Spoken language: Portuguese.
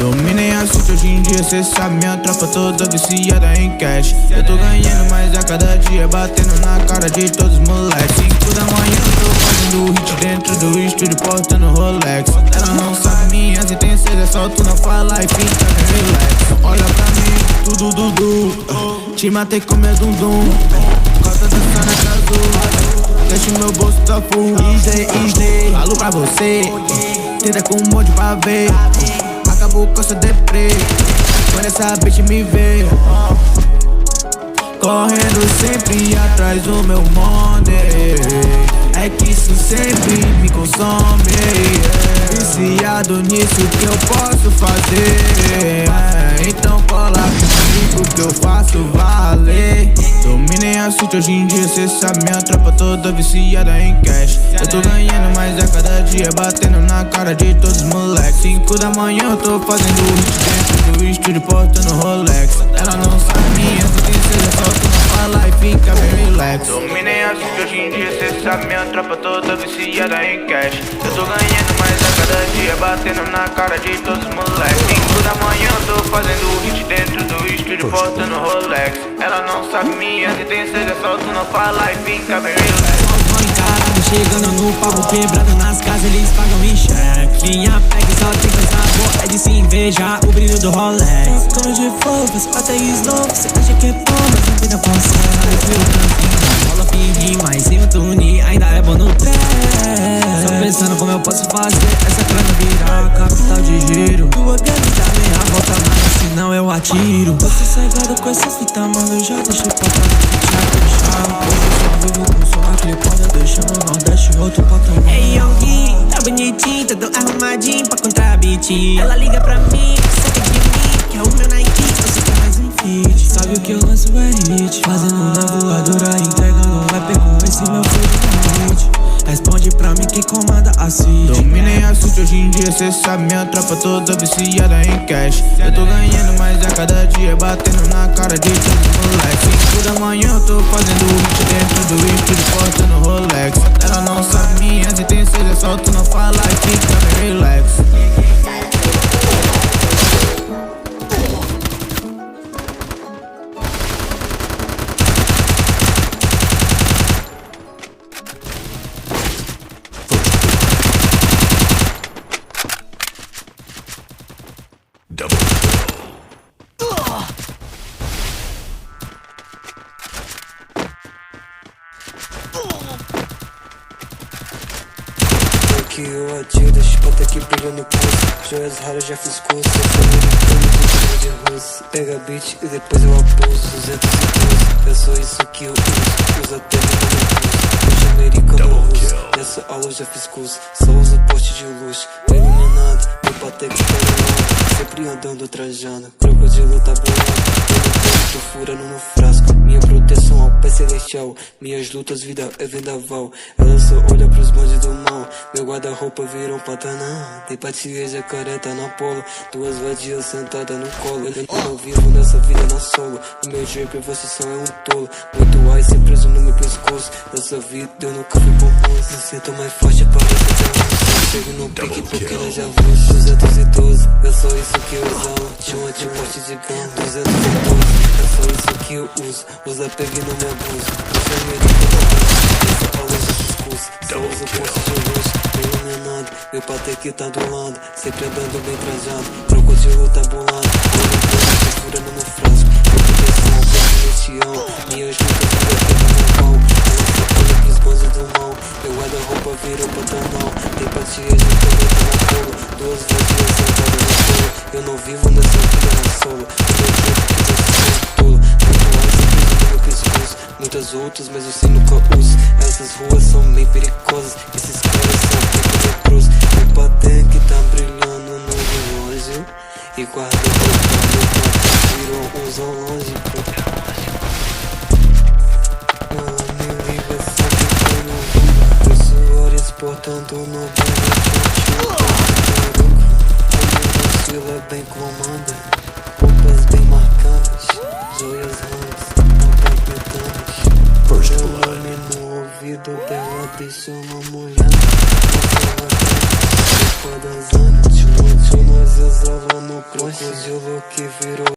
Dominei a suíte hoje em dia, cê sabe, minha tropa toda viciada em cash. Eu tô ganhando mais a cada dia, batendo na cara de todos os moleques. 5 da manhã eu tô fazendo hit dentro do estúdio, portando Rolex. Ela não sabe minhas intenções, é só tu não falar e fica bem relax. Olha pra mim, tudo dudu, te matei com meu dum-dum. Cota dançando na azul, deixa o meu bolso tá full. Easy, falo pra você, tenta com um monte pra ver. Acabou com essa deprê, quando essa bitch me vê. Correndo sempre atrás do meu money, é que isso sempre me consome. Viciado nisso que eu posso fazer, então cola comigo que eu faço valer. Dominei a suíte hoje em dia, cê sabe, minha tropa toda viciada em cash. Eu tô ganhando mais a cada dia, batendo na cara de todos os moleques. 5 da manhã eu tô fazendo hit dentro do estúdio, portando Rolex. Ela não sabe minhas intenções, é só tu não fala e fica bem relax. Dominei a suíte hoje em dia, cê sabe, minha tropa toda viciada em cash. Eu tô ganhando mais a cada dia, batendo na cara de todos os moleques. 5 da manhã eu tô fazendo hit dentro do estúdio, portando Rolex. Ela não sabe minhas intenções, é só tu não falar e fica bem relax. Encarado, chegando no palco, quebrando nas casas, eles pagam em cheque. Minha peg só tem coisa boa, é de se invejar o brilho do Rolex. Como de fofas, até slow, cê acha que é bom, mas não vida passada, meu campinho. Rola fingir, mas sem o tune, ainda é bom no trap. Só pensando como eu posso fazer essa grana virar capital de giro. Tua gangue dá meia volta mais, senão eu atiro. Você cegado com essa fita, mano, eu já deixei pra trás. Hoje eu só vivo com som, aquele pode deixando o Nordeste outro patamar. Ei, Yogi, tá bonitinho, todo arrumadinho pra comprar beat. Ela liga pra mim, sabe de mim, que é o meu Nike, você quer mais um feat. Sabe o que eu lanço é hit, fazendo na voadora, entregando um rap com esse meu flow de hit. Responde pra mim quem comanda a suíte. Dominei a suíte hoje em dia, cê sabe, minha tropa toda viciada em cash. Eu tô ganhando mais a cada dia, batendo na cara de todos os moleques. 5 da manhã eu tô fazendo hit dentro do estúdio, portando Rolex. Ela não sabe minhas intenções, é só tu não falar e fica bem relax. Que eu atiro, chipota que brilha no pulso. Joias raras já fiz curso, americano de russo. Pega beat e depois eu abuso. 212, é só isso que eu uso. Usa até no pulso. Hoje americano russo, nessa aula eu já fiz curso. Só uso poste de luz, tô iluminado. Meu pateco tá iluminado, sempre andando trajando. Crocodilo tá bolado, tô furando no frasco. Minha proteção ao Pai Celestial. Minhas lutas, vida é vendaval. Ela só olha pros bondes do mal. Meu guarda-roupa virou um pantanal. Tem patinha, jacaré, tá na polo. Duas vadias sentadas no colo. Eu não vivo nessa vida na solo. O meu drip, você só é um tolo. Muito ice preso no meu pescoço. Nessa vida eu nunca fui pomposo. Me sinto mais forte, parece que chego no pique porque ela já viu. 212, é só isso que eu uso. Chama de porte de gama. 212, é só isso que eu uso. Usa pegue no meu abuso. Usa americano, essa aula de discurso. Só uso poste de luz, iluminado. Meu pateque tá do lado, sempre andando bem trajado. Crocodilo tá bolado, eu furando no frasco. Meu proteção, permitião. Minhas lutas vira pega no pau. Ela só olha pros bondes do mal. Meu guarda-roupa virou pantanal. Tem patinha de caneta na polo. Duas vadias sentadas no colo. Eu não vivo nessa vida na solo. Eu tô junto que você é um tolo. Muitas outras, mas você nunca usa. Essas ruas são bem perigosas. Esses caras são muito cruz. O pateque tá brilhando no relógio. E guarda-roupa virou um zoológico. Ela me liga sempre que eu não vi. Os suores portando no banho. A mochila bem comanda. Roupas bem marcadas. Joias raras. Meu nome no ouvido dela deixa uma molhada. pra dançar. Tipo, nós usava no crocodilo que virou